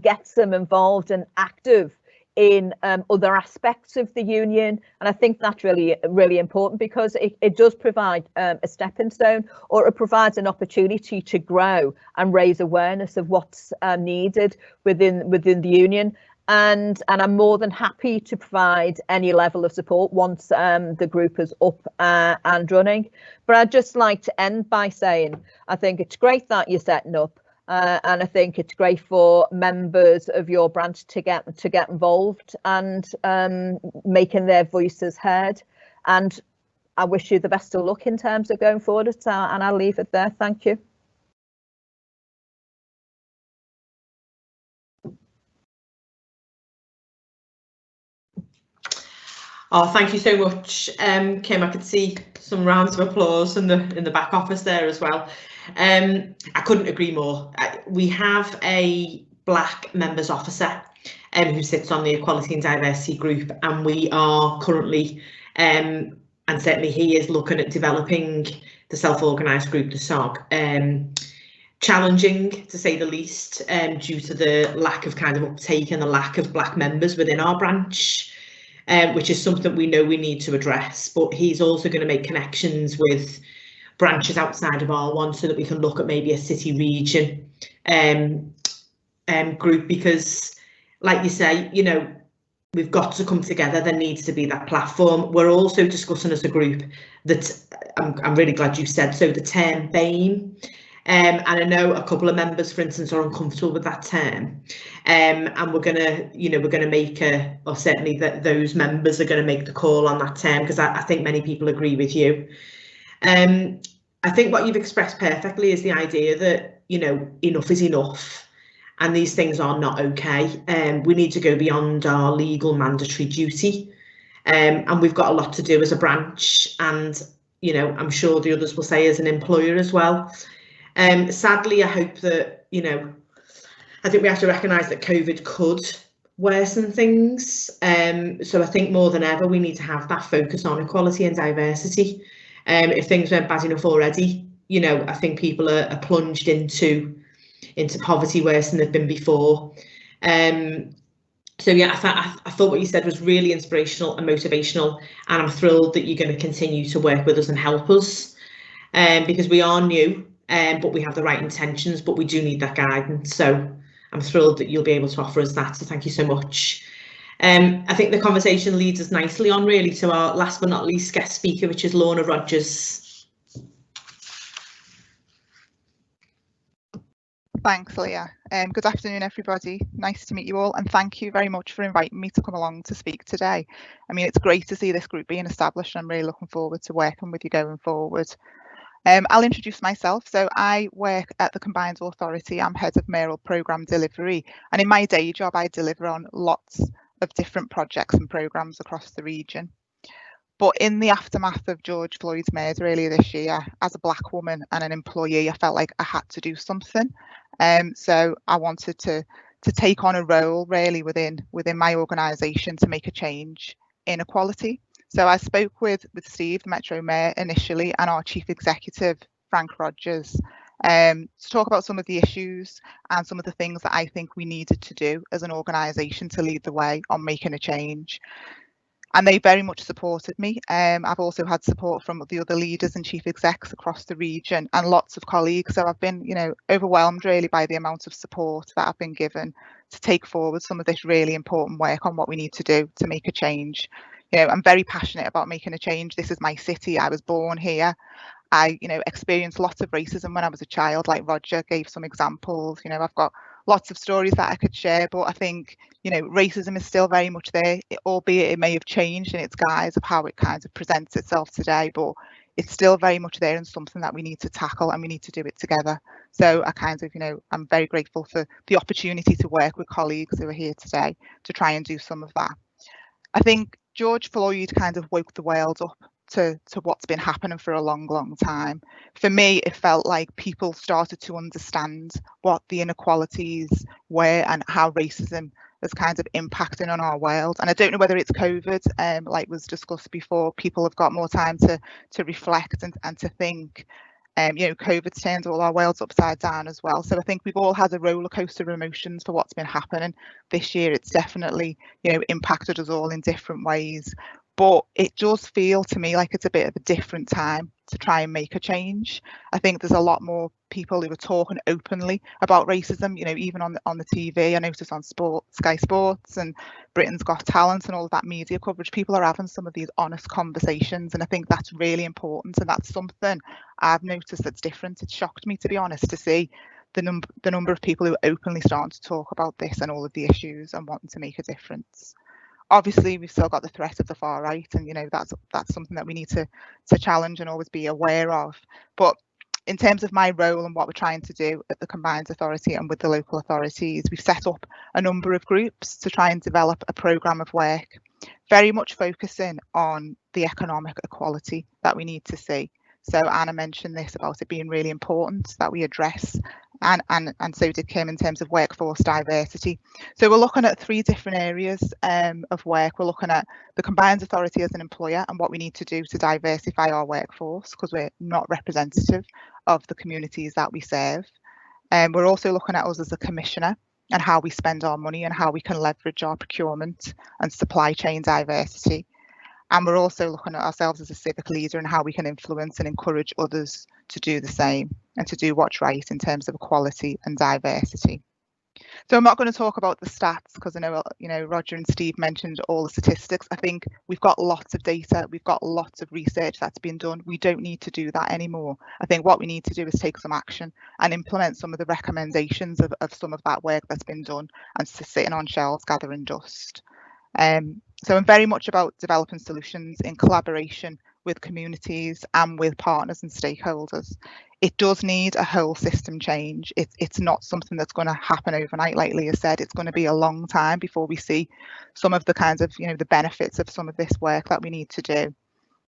gets them involved and active in other aspects of the union. And I think that's really important, because it does provide a stepping stone, or it provides an opportunity to grow and raise awareness of what's needed within the union. And I'm more than happy to provide any level of support once the group is up and running. But I'd just like to end by saying, I think it's great that you're setting up. And I think it's great for members of your branch to get involved and making their voices heard. And I wish you the best of luck in terms of going forward. And I'll leave it there. Thank you. Oh, thank you so much, Kim. I could see some rounds of applause in the back office there as well. I couldn't agree more. We have a Black members officer who sits on the Equality and Diversity group, and we are currently, and certainly he is looking at developing the self-organised group, the SOG. Challenging, to say the least, due to the lack of kind of uptake and the lack of Black members within our branch. Which is something we know we need to address, but he's also going to make connections with branches outside of R1 so that we can look at maybe a city region group, because like you say, you know, we've got to come together. There needs to be that platform. We're also discussing as a group that I'm really glad you said so, the term BAME. And I know a couple of members, for instance, are uncomfortable with that term, and we're gonna make or certainly that those members are going to make the call on that term, because I think many people agree with you. I think what you've expressed perfectly is the idea that, you know, enough is enough, and these things are not okay. We need to go beyond our legal mandatory duty, and we've got a lot to do as a branch, and, you know, I'm sure the others will say as an employer as well. Sadly, I hope that, you know, I think we have to recognise that COVID could worsen things. So I think more than ever, we need to have that focus on equality and diversity. if things weren't bad enough already. You know, I think people are plunged into poverty worse than they've been before. So yeah, I thought what you said was really inspirational and motivational, and I'm thrilled that you're going to continue to work with us and help us, because we are new, but we have the right intentions, but we do need that guidance. So I'm thrilled that you'll be able to offer us that. So thank you so much. I think the conversation leads us nicely on really to our last but not least guest speaker, which is Lorna Rogers. Thanks, Leah. Good afternoon, everybody. Nice to meet you all, and thank you very much for inviting me to come along to speak today. I mean, it's great to see this group being established, and I'm really looking forward to working with you going forward. I'll introduce myself. So I work at the Combined Authority. I'm head of Mayoral Programme Delivery, and in my day job, I deliver on lots of different projects and programmes across the region. But in the aftermath of George Floyd's murder earlier this year, as a Black woman and an employee, I felt like I had to do something. So I wanted to take on a role really within my organisation to make a change in equality. So I spoke with Steve, the Metro Mayor, initially, and our Chief Executive, Frank Rogers, to talk about some of the issues and some of the things that I think we needed to do as an organisation to lead the way on making a change. And they very much supported me. I've also had support from the other leaders and chief execs across the region and lots of colleagues. So I've been, overwhelmed really by the amount of support that I've been given to take forward some of this really important work on what we need to do to make a change. I'm very passionate about making a change. This is my city. I was born here. I, experienced lots of racism when I was a child, like Roger gave some examples. I've got lots of stories that I could share, but I think, racism is still very much there, albeit it may have changed in its guise of how it kind of presents itself today, but it's still very much there and something that we need to tackle, and we need to do it together. So I kind of, I'm very grateful for the opportunity to work with colleagues who are here today to try and do some of that. I think George Floyd kind of woke the world up to what's been happening for a long time. For me, it felt like people started to understand what the inequalities were and how racism is kind of impacting on our world. And I don't know whether it's COVID, like was discussed before, people have got more time to reflect and to think. COVID's turned all our worlds upside down as well. So I think we've all had a roller coaster of emotions for what's been happening this year. It's definitely, impacted us all in different ways. But it does feel to me like it's a bit of a different time to try and make a change. I think there's a lot more people who are talking openly about racism, even on the TV. I noticed on Sky Sports and Britain's Got Talent and all of that media coverage, people are having some of these honest conversations, and I think that's really important, and that's something I've noticed that's different. It shocked me, to be honest, to see the number of people who are openly starting to talk about this and all of the issues and wanting to make a difference. Obviously, we've still got the threat of the far right, and that's something that we need to challenge and always be aware of. But in terms of my role and what we're trying to do at the Combined Authority and with the local authorities, we've set up a number of groups to try and develop a programme of work, very much focusing on the economic equality that we need to see. So Anna mentioned this about it being really important that we address, and so did Kim, in terms of workforce diversity. So we're looking at 3 different areas of work. We're looking at the Combined Authority as an employer and what we need to do to diversify our workforce, because we're not representative of the communities that we serve. We're also looking at us as a commissioner and how we spend our money and how we can leverage our procurement and supply chain diversity. And we're also looking at ourselves as a civic leader and how we can influence and encourage others to do the same and to do what's right in terms of equality and diversity. So I'm not going to talk about the stats, because I know, Roger and Steve mentioned all the statistics. I think we've got lots of data, we've got lots of research that's been done. We don't need to do that anymore. I think what we need to do is take some action and implement some of the recommendations of some of that work that's been done, and to sitting on shelves gathering dust. So I'm very much about developing solutions in collaboration with communities and with partners and stakeholders. It does need a whole system change. It's not something that's going to happen overnight, like Leah said. It's going to be a long time before we see some of the kinds of, the benefits of some of this work that we need to do.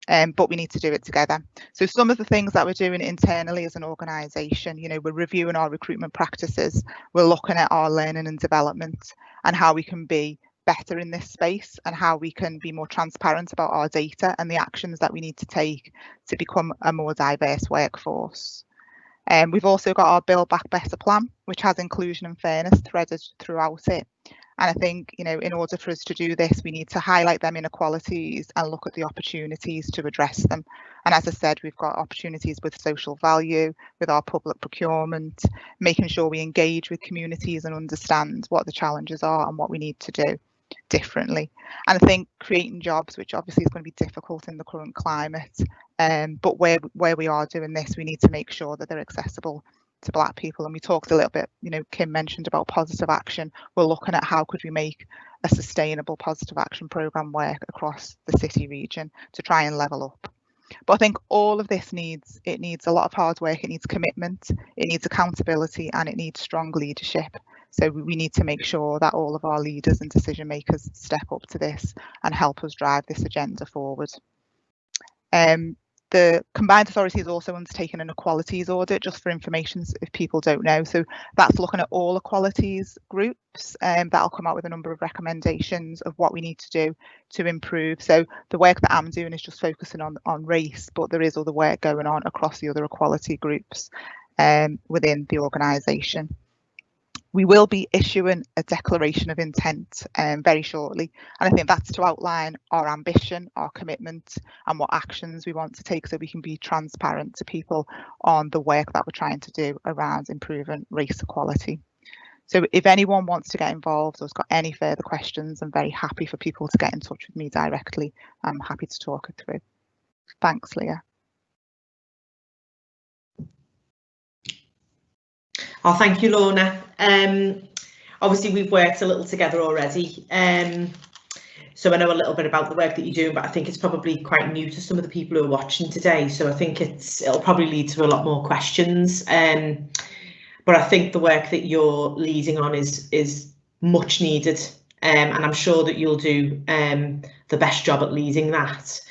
But we need to do it together. So some of the things that we're doing internally as an organisation, we're reviewing our recruitment practices. We're looking at our learning and development and how we can be better in this space and how we can be more transparent about our data and the actions that we need to take to become a more diverse workforce. We've also got our Build Back Better plan, which has inclusion and fairness threaded throughout it. And I think, you know, in order for us to do this, we need to highlight them inequalities and look at the opportunities to address them. And as I said, we've got opportunities with social value, with our public procurement, making sure we engage with communities and understand what the challenges are and what we need to do differently. And I think creating jobs, which obviously is going to be difficult in the current climate, but where we are doing this, we need to make sure that they're accessible to Black people. And we talked a little bit, you know, Kim mentioned about positive action. We're looking at how could we make a sustainable positive action programme work across the city region to try and level up. But I think all of this needs a lot of hard work, it needs commitment, it needs accountability, and it needs strong leadership. So we need to make sure that all of our leaders and decision makers step up to this and help us drive this agenda forward. The Combined Authority has also undertaken an equalities audit, just for information if people don't know. So that's looking at all equalities groups, and that'll come out with a number of recommendations of what we need to do to improve. So the work that I'm doing is just focusing on race, but there is other work going on across the other equality groups within the organisation. We will be issuing a declaration of intent very shortly, and I think that's to outline our ambition, our commitment, and what actions we want to take so we can be transparent to people on the work that we're trying to do around improving race equality. So if anyone wants to get involved or has got any further questions, I'm very happy for people to get in touch with me directly. I'm happy to talk it through. Thanks, Leah. Oh, thank you, Lorna. Obviously, we've worked a little together already, so I know a little bit about the work that you're doing, but I think it's probably quite new to some of the people who are watching today. So I think it'll probably lead to a lot more questions. But I think the work that you're leading on is much needed, and I'm sure that you'll do the best job at leading that.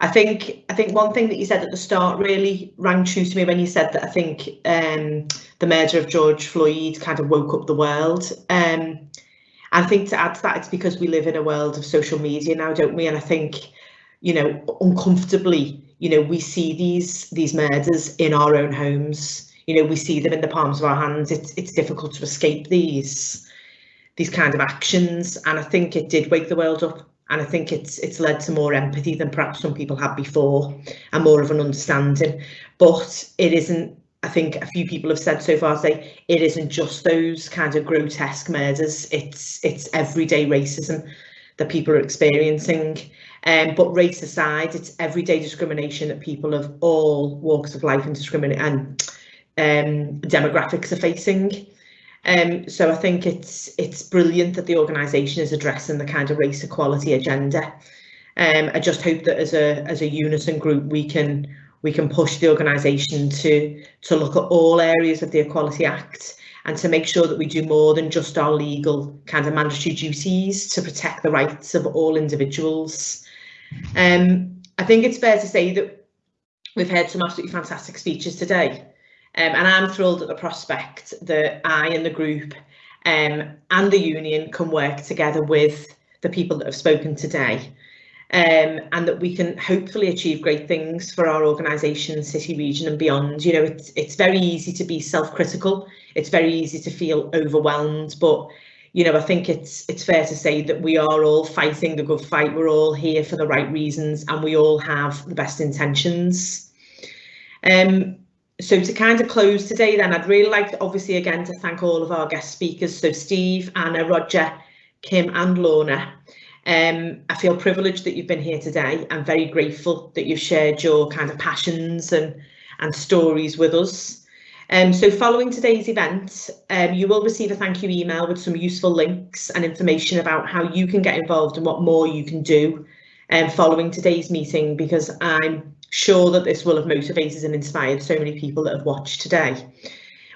I think one thing that you said at the start really rang true to me when you said that I think the murder of George Floyd kind of woke up the world. I think to add to that, it's because we live in a world of social media now, don't we? And I think, you know, uncomfortably, you know, we see these murders in our own homes. You know, we see them in the palms of our hands. It's difficult to escape these kind of actions. And I think it did wake the world up. And I think it's led to more empathy than perhaps some people had before, and more of an understanding. But it isn't, I think a few people have said so far today, it isn't just those kind of grotesque murders, it's everyday racism that people are experiencing. But race aside, it's everyday discrimination that people of all walks of life and demographics are facing. So I think it's brilliant that the organisation is addressing the kind of race equality agenda. I just hope that as a Unison group we can push the organisation to look at all areas of the Equality Act and to make sure that we do more than just our legal kind of mandatory duties to protect the rights of all individuals. I think it's fair to say that we've heard some absolutely fantastic speeches today. And I'm thrilled at the prospect that I and the group and the union can work together with the people that have spoken today, and that we can hopefully achieve great things for our organisation, city, region and beyond. You know, it's very easy to be self-critical. It's very easy to feel overwhelmed. But, you know, I think it's fair to say that we are all fighting the good fight. We're all here for the right reasons and we all have the best intentions. So to kind of close today then, I'd really like to obviously again to thank all of our guest speakers. So Steve, Anna, Roger, Kim and Lorna. I feel privileged that you've been here today. I'm very grateful that you've shared your kind of passions and stories with us. So following today's event, you will receive a thank you email with some useful links and information about how you can get involved and what more you can do following today's meeting, because I'm sure that this will have motivated and inspired so many people that have watched today.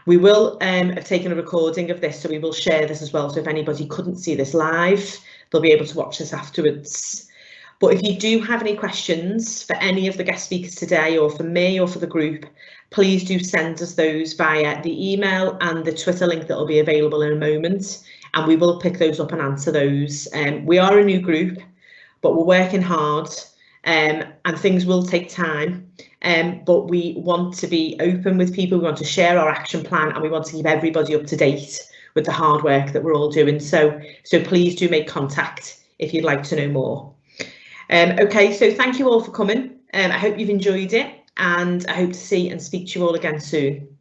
We will have taken a recording of this, so we will share this as well. So if anybody couldn't see this live, they'll be able to watch this afterwards. But if you do have any questions for any of the guest speakers today, or for me or for the group, please do send us those via the email and the Twitter link that will be available in a moment, and we will pick those up and answer those. We are a new group, but we're working hard, and things will take time. But we want to be open with people, we want to share our action plan, and we want to keep everybody up to date with the hard work that we're all doing. So please do make contact if you'd like to know more. Okay, so thank you all for coming. I hope you've enjoyed it, and I hope to see and speak to you all again soon.